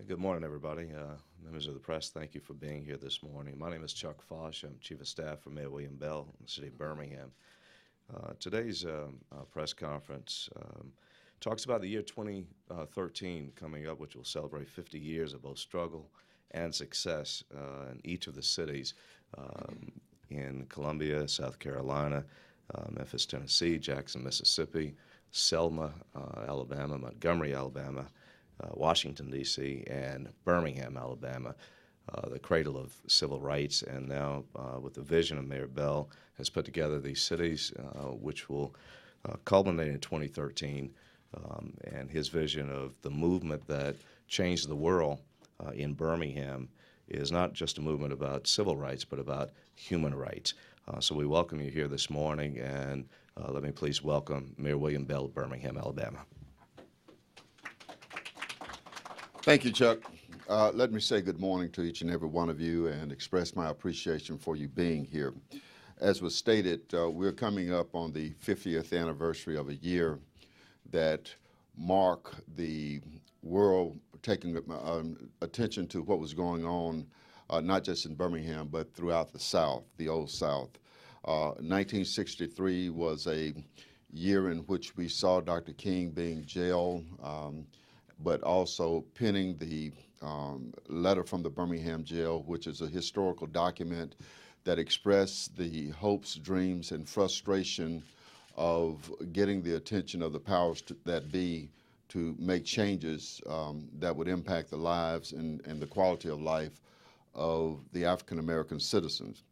Good morning, everybody. Members of the press, thank you for being here this morning. My name is Chuck Fosh. I'm Chief of Staff for Mayor William Bell in the city of Birmingham. Today's press conference talks about the year 2013 coming up, which will celebrate 50 years of both struggle and success in each of the cities in Columbia, South Carolina, Memphis, Tennessee, Jackson, Mississippi, Selma, Alabama, Montgomery, Alabama, Washington, D.C., and Birmingham, Alabama, the cradle of civil rights. And now, with the vision of Mayor Bell, has put together these cities, which will culminate in 2013, and his vision of the movement that changed the world in Birmingham is not just a movement about civil rights, but about human rights. So we welcome you here this morning, and let me please welcome Mayor William Bell of Birmingham, Alabama. Thank you, Chuck. Let me say good morning to each and every one of you and express my appreciation for you being here. As was stated, we're coming up on the 50th anniversary of a year that marked the world taking attention to what was going on, not just in Birmingham, but throughout the South, the Old South. 1963 was a year in which we saw Dr. King being jailed, but also penning the letter from the Birmingham jail, which is a historical document that expressed the hopes, dreams, and frustration of getting the attention of the powers that be to make changes that would impact the lives and the quality of life of the African-American citizens.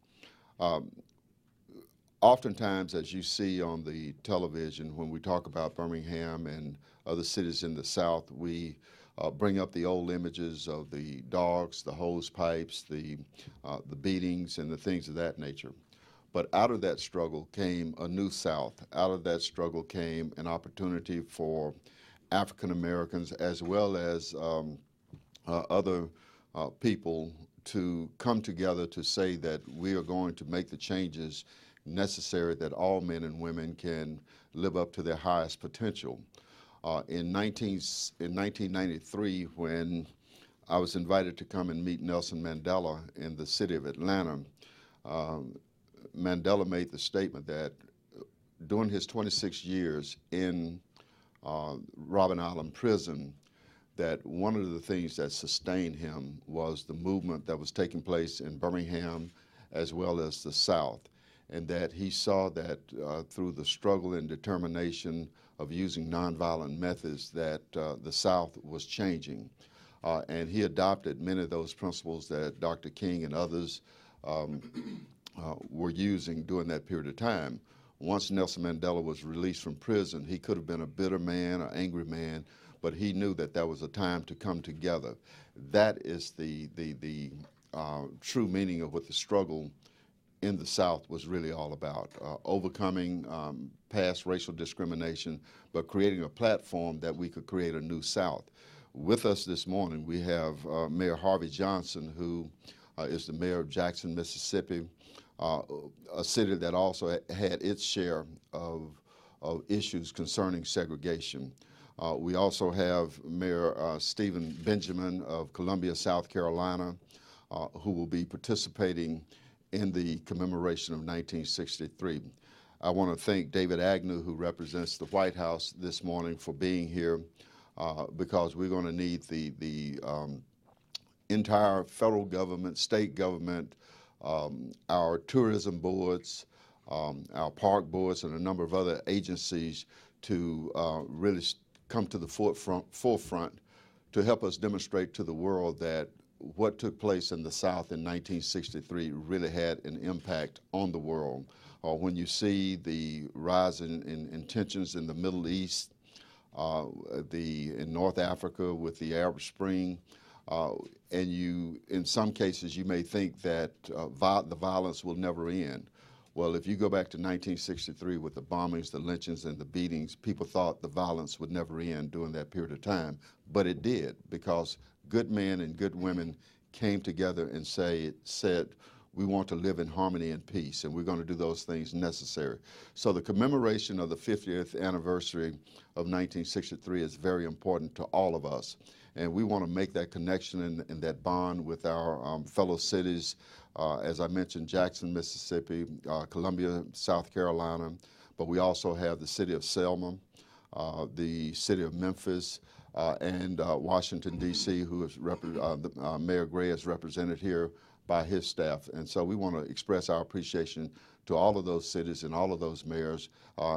Oftentimes, as you see on the television, when we talk about Birmingham and other cities in the South, we bring up the old images of the dogs, the hose pipes, the beatings, and the things of that nature. But out of that struggle came a new South. Out of that struggle came an opportunity for African Americans as well as other people to come together to say that we are going to make the changes necessary that all men and women can live up to their highest potential. In 1993, when I was invited to come and meet Nelson Mandela in the city of Atlanta, Mandela made the statement that during his 26 years in Robben Island prison, that one of the things that sustained him was the movement that was taking place in Birmingham as well as the South, and that he saw that through the struggle and determination of using nonviolent methods that the South was changing. And he adopted many of those principles that Dr. King and others were using during that period of time. Once Nelson Mandela was released from prison, he could have been a bitter man, an angry man, but he knew that there was a time to come together. That is the true meaning of what the struggle in the South was really all about, overcoming past racial discrimination, but creating a platform that we could create a new South. With us this morning, we have Mayor Harvey Johnson, who is the mayor of Jackson, Mississippi, a city that also had its share of issues concerning segregation. We also have Mayor Stephen Benjamin of Columbia, South Carolina, who will be participating in the commemoration of 1963. I want to thank David Agnew, who represents the White House this morning, for being here because we're going to need the entire federal government, state government, our tourism boards, our park boards, and a number of other agencies to really come to the forefront to help us demonstrate to the world that what took place in the South in 1963 really had an impact on the world. When you see the rise in tensions in the Middle East, in North Africa with the Arab Spring, and in some cases, you may think that the violence will never end. Well, if you go back to 1963 with the bombings, the lynchings, and the beatings, people thought the violence would never end during that period of time, but it did, because good men and good women came together and said, we want to live in harmony and peace, and we're going to do those things necessary. So the commemoration of the 50th anniversary of 1963 is very important to all of us. And we want to make that connection and that bond with our fellow cities. As I mentioned, Jackson, Mississippi, Columbia, South Carolina, but we also have the city of Selma, the city of Memphis, and Washington, D.C., who is Mayor Gray is represented here by his staff. And so we want to express our appreciation to all of those cities and all of those mayors,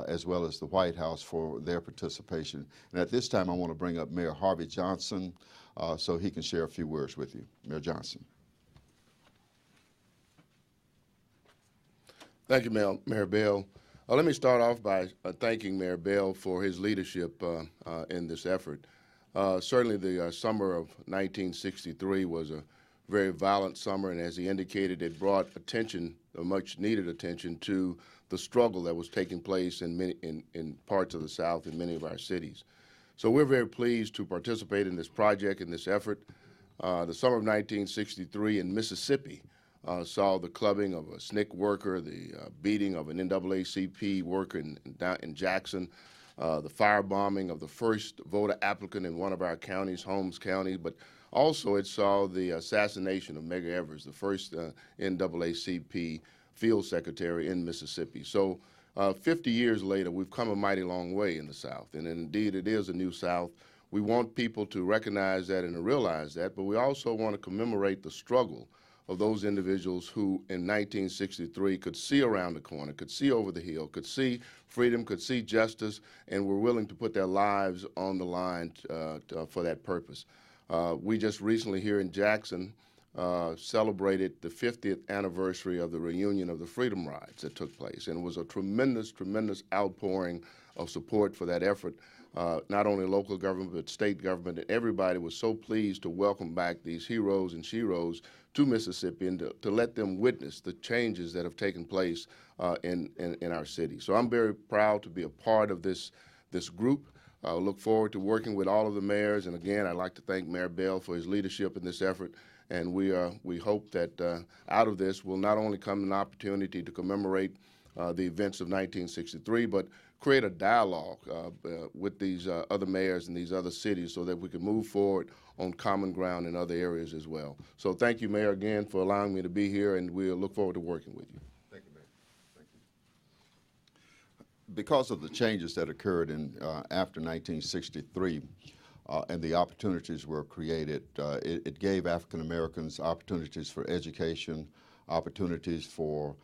as well as the White House for their participation. And at this time, I want to bring up Mayor Harvey Johnson so he can share a few words with you. Mayor Johnson. Thank you, Mayor Bell. Let me start off by thanking Mayor Bell for his leadership in this effort. Certainly the summer of 1963 was a very violent summer, and as he indicated, it brought attention, a much needed attention, to the struggle that was taking place in parts of the South in many of our cities. So we're very pleased to participate in this project, in this effort. The summer of 1963 in Mississippi saw the clubbing of a SNCC worker, the beating of an NAACP worker in Jackson, the firebombing of the first voter applicant in one of our counties, Holmes County, but also it saw the assassination of Medgar Evers, the first NAACP field secretary in Mississippi. So 50 years later, we've come a mighty long way in the South, and indeed it is a new South. We want people to recognize that and to realize that, but we also want to commemorate the struggle of those individuals who in 1963 could see around the corner, could see over the hill, could see freedom, could see justice, and were willing to put their lives on the line for that purpose. We just recently here in Jackson celebrated the 50th anniversary of the reunion of the Freedom Rides that took place, and it was a tremendous, tremendous outpouring of support for that effort. Not only local government, but state government, and everybody was so pleased to welcome back these heroes and sheroes to Mississippi and to let them witness the changes that have taken place in our city. So I'm very proud to be a part of this group. I look forward to working with all of the mayors, and again, I'd like to thank Mayor Bell for his leadership in this effort, and we hope that out of this will not only come an opportunity to commemorate the events of 1963, but create a dialogue with these other mayors in these other cities so that we can move forward on common ground in other areas as well. So thank you, Mayor, again, for allowing me to be here, and we'll look forward to working with you. Thank you, Mayor. Thank you. Because of the changes that occurred after 1963 and the opportunities were created, it gave African Americans opportunities for education, opportunities for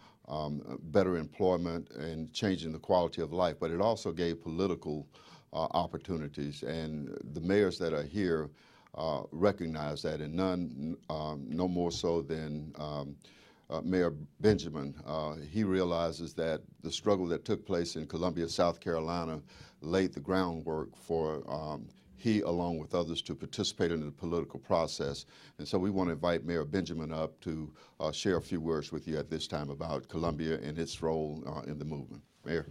better employment and changing the quality of life, but it also gave political opportunities. And the mayors that are here recognize that, and none no more so than Mayor Benjamin. He realizes that the struggle that took place in Columbia, South Carolina, laid the groundwork for he, along with others, to participate in the political process. And so we want to invite Mayor Benjamin up to share a few words with you at this time about Columbia and its role in the movement. Mayor.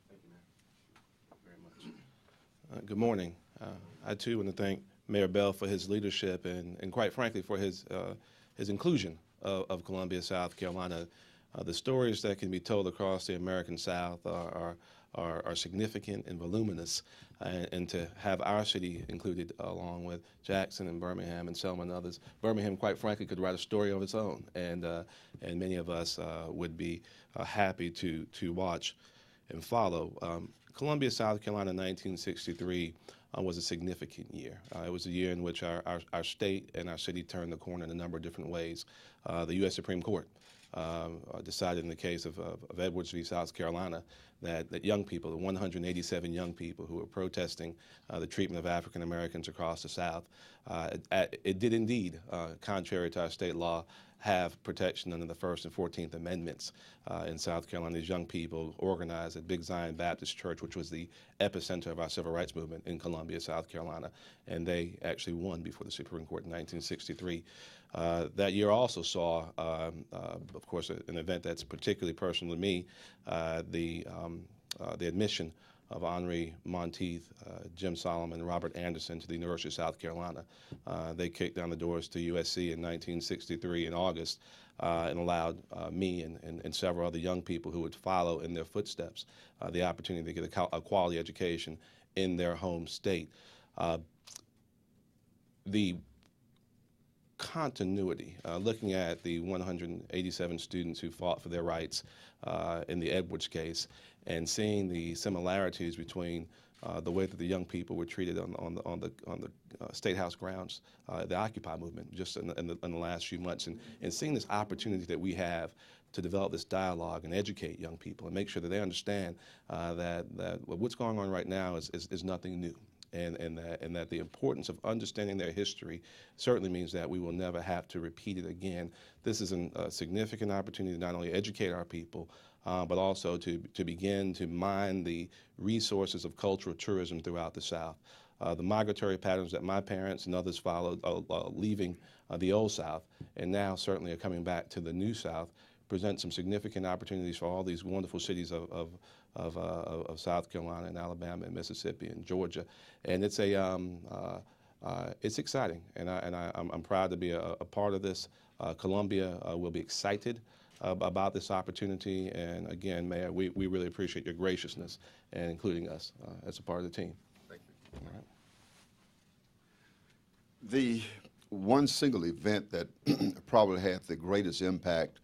Thank you, Mayor, very much. Good morning. I, too, want to thank Mayor Bell for his leadership and quite frankly, for his inclusion of Columbia, South Carolina. The stories that can be told across the American South are significant and voluminous, and to have our city included along with Jackson and Birmingham and Selma and others. Birmingham, quite frankly, could write a story of its own, and many of us would be happy to watch and follow. Columbia, South Carolina, 1963 was a significant year. It was a year in which our state and our city turned the corner in a number of different ways. The U.S. Supreme Court decided in the case of Edwards v. South Carolina that young people, the 187 young people who were protesting the treatment of African Americans across the South, it did indeed, contrary to our state law, have protection under the First and 14th Amendments in South Carolina. These young people organized at Big Zion Baptist Church, which was the epicenter of our civil rights movement in Columbia, South Carolina, and they actually won before the Supreme Court in 1963. That year also saw, of course, an event that's particularly personal to me, the admission of Henri Monteith, Jim Solomon, Robert Anderson to the University of South Carolina. They kicked down the doors to USC in 1963 in August and allowed me and several other young people who would follow in their footsteps the opportunity to get a quality education in their home state. the continuity, looking at the 187 students who fought for their rights in the Edwards case, and seeing the similarities between the way that the young people were treated on the State House grounds, the Occupy movement, just in the last few months, and seeing this opportunity that we have to develop this dialogue and educate young people and make sure that they understand that what's going on right now is nothing new. And that the importance of understanding their history certainly means that we will never have to repeat it again. This is a significant opportunity to not only educate our people, but also to begin to mine the resources of cultural tourism throughout the South. The migratory patterns that my parents and others followed, leaving the Old South, and now certainly are coming back to the New South, present some significant opportunities for all these wonderful cities of South Carolina and Alabama and Mississippi and Georgia, and it's exciting, and I'm proud to be a part of this. Columbia will be excited about this opportunity, and again, Mayor, we really appreciate your graciousness and including us as a part of the team. Thank you. All right. The one single event that probably had the greatest impact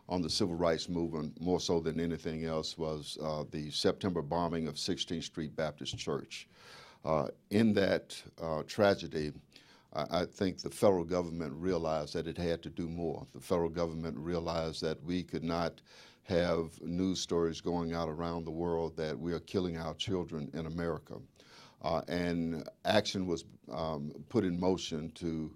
on the civil rights movement, more so than anything else, was the September bombing of 16th Street Baptist Church. In that tragedy, I think the federal government realized that it had to do more. The federal government realized that we could not have news stories going out around the world that we are killing our children in America. And action was put in motion to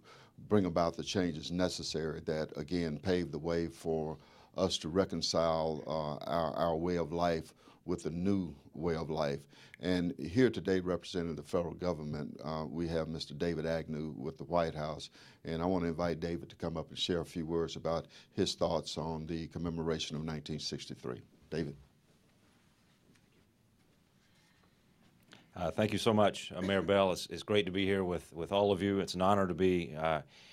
bring about the changes necessary that, again, paved the way for us to reconcile our way of life with a new way of life. And here today, representing the federal government, we have Mr. David Agnew with the White House. And I want to invite David to come up and share a few words about his thoughts on the commemoration of 1963. David. Thank you so much, Mayor Bell. It's great to be here with all of you. It's an honor to be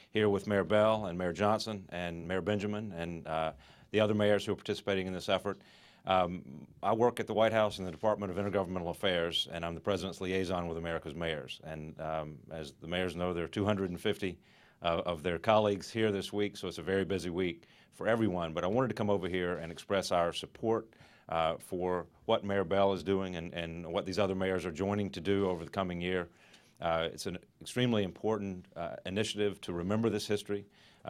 here with Mayor Bell and Mayor Johnson and Mayor Benjamin and the other mayors who are participating in this effort. I work at the White House in the Department of Intergovernmental Affairs, and I'm the President's liaison with America's mayors. And as the mayors know, there are 250 of their colleagues here this week, so it's a very busy week for everyone. But I wanted to come over here and express our support for what Mayor Bell is doing and what these other mayors are joining to do over the coming year. It's an extremely important initiative to remember this history,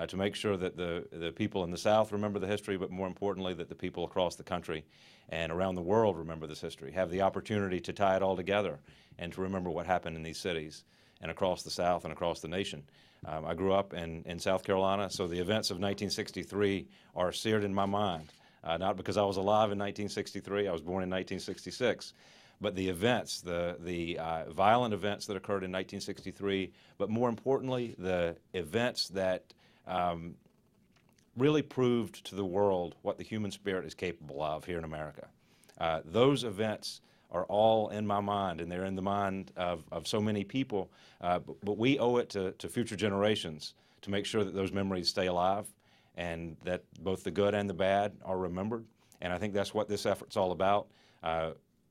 to make sure that the people in the South remember the history, but more importantly, that the people across the country and around the world remember this history, have the opportunity to tie it all together and to remember what happened in these cities and across the South and across the nation. I grew up in South Carolina, so the events of 1963 are seared in my mind, not because I was alive in 1963, I was born in 1966, but the events, the violent events that occurred in 1963, but more importantly, the events that really proved to the world what the human spirit is capable of here in America. Those events are all in my mind, and they're in the mind of so many people, but we owe it to future generations to make sure that those memories stay alive and that both the good and the bad are remembered, and I think that's what this effort's all about.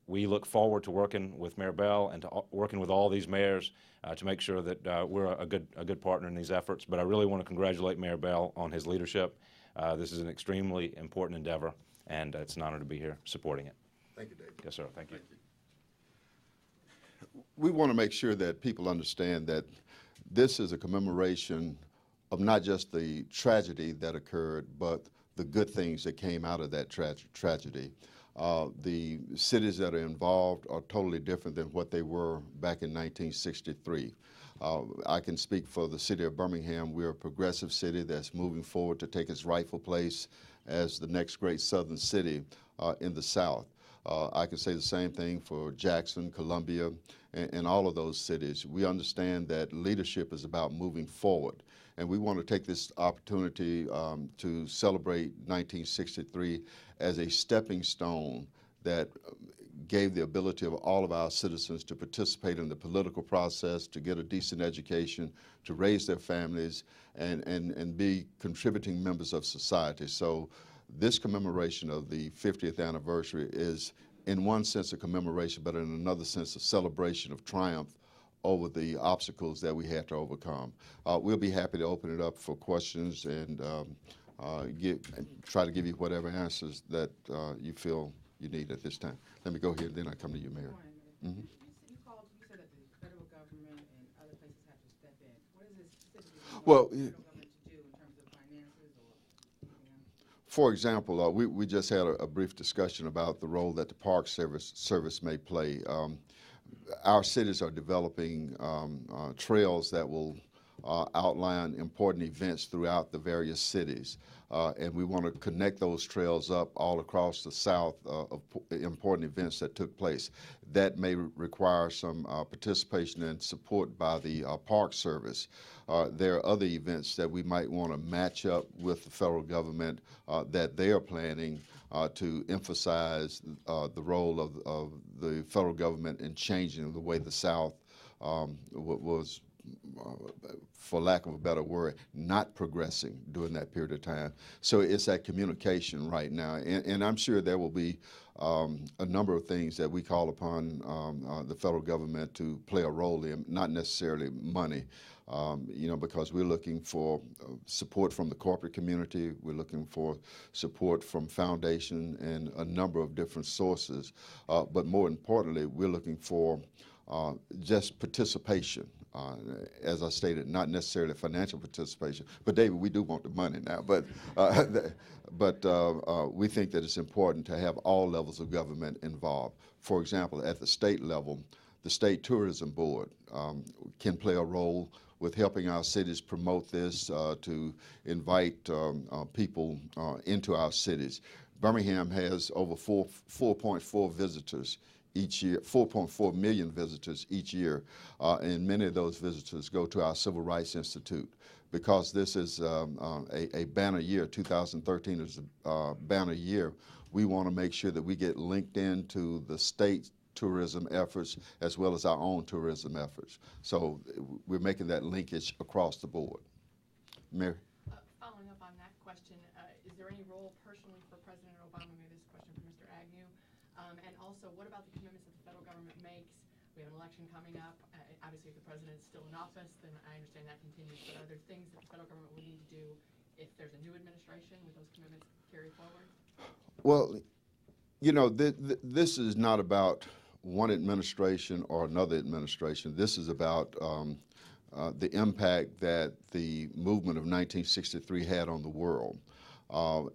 We look forward to working with Mayor Bell and to working with all these mayors to make sure that we're a good partner in these efforts. But I really want to congratulate Mayor Bell on his leadership. This is an extremely important endeavor, and it's an honor to be here supporting it. Thank you, David. Yes, sir. Thank you. We want to make sure that people understand that this is a commemoration of not just the tragedy that occurred, but the good things that came out of that tragedy. The cities that are involved are totally different than what they were back in 1963. I can speak for the city of Birmingham. We're a progressive city that's moving forward to take its rightful place as the next great southern city in the South. I can say the same thing for Jackson, Columbia, and all of those cities. We understand that leadership is about moving forward. And we want to take this opportunity to celebrate 1963 as a stepping stone that gave the ability of all of our citizens to participate in the political process, to get a decent education, to raise their families, and be contributing members of society. So this commemoration of the 50th anniversary is, in one sense, a commemoration, but in another sense, a celebration of triumph over the obstacles that we had to overcome. We'll be happy to open it up for questions and try to give you whatever answers that you feel you need at this time. Let me go here, and then I come to you, Mayor. Mm-hmm. You said that the federal government and other places have to step in. What is it specifically Well, the federal government to do in terms of finances or anything else? For example, we just had a brief discussion about the role that the Park Service may play. Our cities are developing trails that will outline important events throughout the various cities. And we want to connect those trails up all across the South of important events that took place. That may require some participation and support by the Park Service. There are other events that we might want to match up with the federal government that they are planning to emphasize the role of the federal government in changing the way the South was, for lack of a better word, not progressing during that period of time. So it's that communication right now. And I'm sure there will be a number of things that we call upon the federal government to play a role in, not necessarily money. Because we're looking for support from the corporate community, we're looking for support from foundation and a number of different sources. But more importantly, we're looking for just participation. As I stated, not necessarily financial participation. But David, we do want the money now. But we think that it's important to have all levels of government involved. For example, at the state level, the State Tourism Board can play a role with helping our cities promote this, to invite people into our cities. Birmingham has over 4.4 visitors each year, 4.4 million visitors each year, and many of those visitors go to our Civil Rights Institute. Because this is a banner year, 2013 is a banner year, we want to make sure that we get linked into the state tourism efforts as well as our own tourism efforts. So we're making that linkage across the board. Mary? Following up on that question, is there any role personally for President Obama? Maybe this question for Mr. Agnew. And also, what about the commitments that the federal government makes? We have an election coming up. Obviously, if the president is still in office, then I understand that continues. But are there things that the federal government would need to do if there's a new administration? Would those commitments carry forward? Well, this is not about one administration or another administration. This is about the impact that the movement of 1963 had on the world.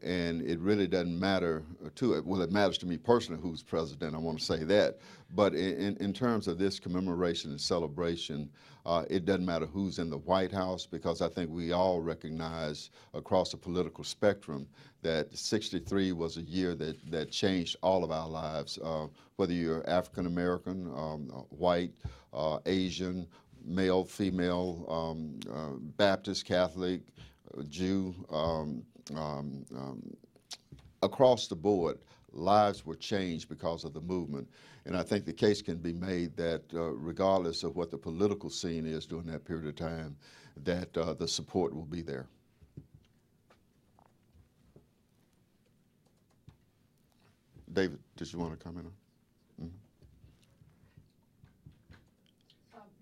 And it really doesn't matter to it. Well, it matters to me personally who's president, I want to say that. But in terms of this commemoration and celebration, it doesn't matter who's in the White House, because I think we all recognize across the political spectrum that 63 was a year that changed all of our lives, whether you're African American, white, Asian, male, female, Baptist, Catholic, Jew, across the board, lives were changed because of the movement. And I think the case can be made that regardless of what the political scene is during that period of time, that the support will be there. David, did you want to comment on?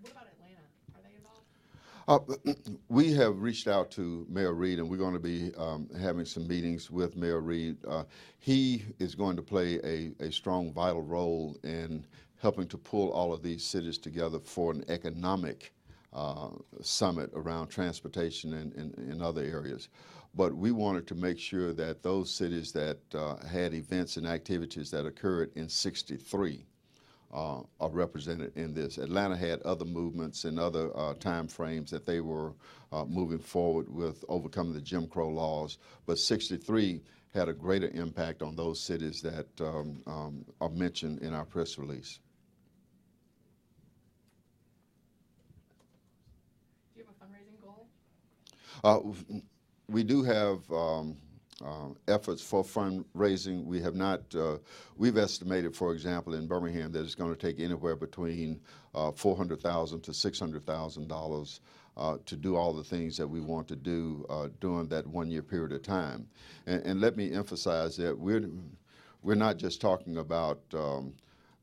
What about Atlanta? Are they involved? We have reached out to Mayor Reed, and we're going to be having some meetings with Mayor Reed. He is going to play a strong, vital role in helping to pull all of these cities together for an economic summit around transportation and other areas. But we wanted to make sure that those cities that had events and activities that occurred in '63 are represented in this. Atlanta had other movements and other time frames that they were moving forward with overcoming the Jim Crow laws, but '63 had a greater impact on those cities that are mentioned in our press release. Do you have a fundraising goal? We do have efforts for fundraising. We have not, we've estimated, for example, in Birmingham that it's going to take anywhere between $400,000 to $600,000 to do all the things that we want to do during that one-year period of time. And let me emphasize that we're not just talking about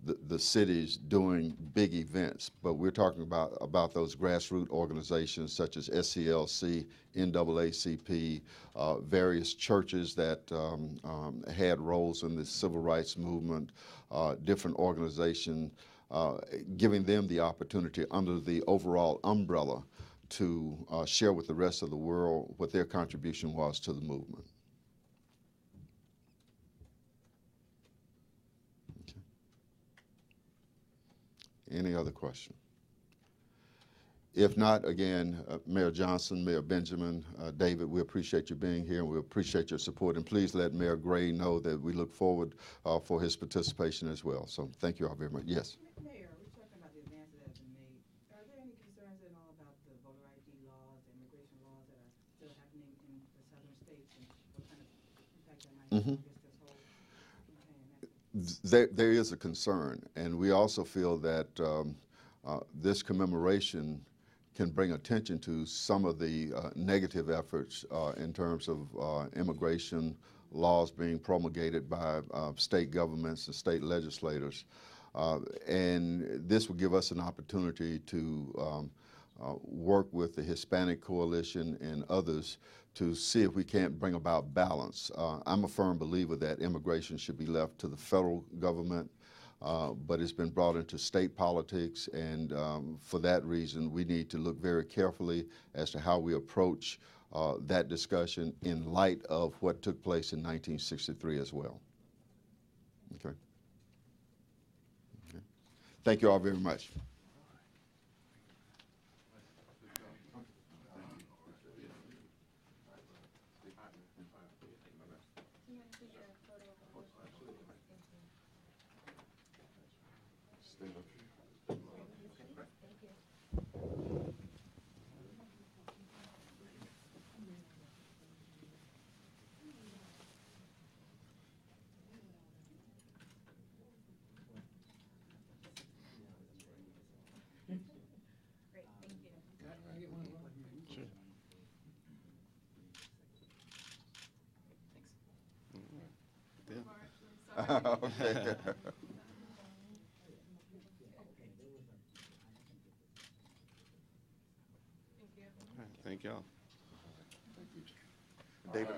the cities doing big events, but we're talking about those grassroots organizations such as SCLC, NAACP, various churches that had roles in the civil rights movement, different organizations, giving them the opportunity under the overall umbrella to share with the rest of the world what their contribution was to the movement. Any other question? If not, again, Mayor Johnson, Mayor Benjamin, David, we appreciate you being here, and we appreciate your support. And please let Mayor Gray know that we look forward for his participation as well. So thank you all very much. Yes? Mayor, we're talking about the advances that have been made. Are there any concerns at all about the voter ID laws, the immigration laws that are still happening in the southern states, and what kind of impact that might have on this whole campaign? There is a concern, and we also feel that this commemoration can bring attention to some of the negative efforts in terms of immigration laws being promulgated by state governments and state legislators. And this will give us an opportunity to work with the Hispanic Coalition and others to see if we can't bring about balance. I'm a firm believer that immigration should be left to the federal government, but it's been brought into state politics, and for that reason, we need to look very carefully as to how we approach that discussion in light of what took place in 1963 as well. Okay. Okay. Thank you all very much. Okay. Thank y'all. David,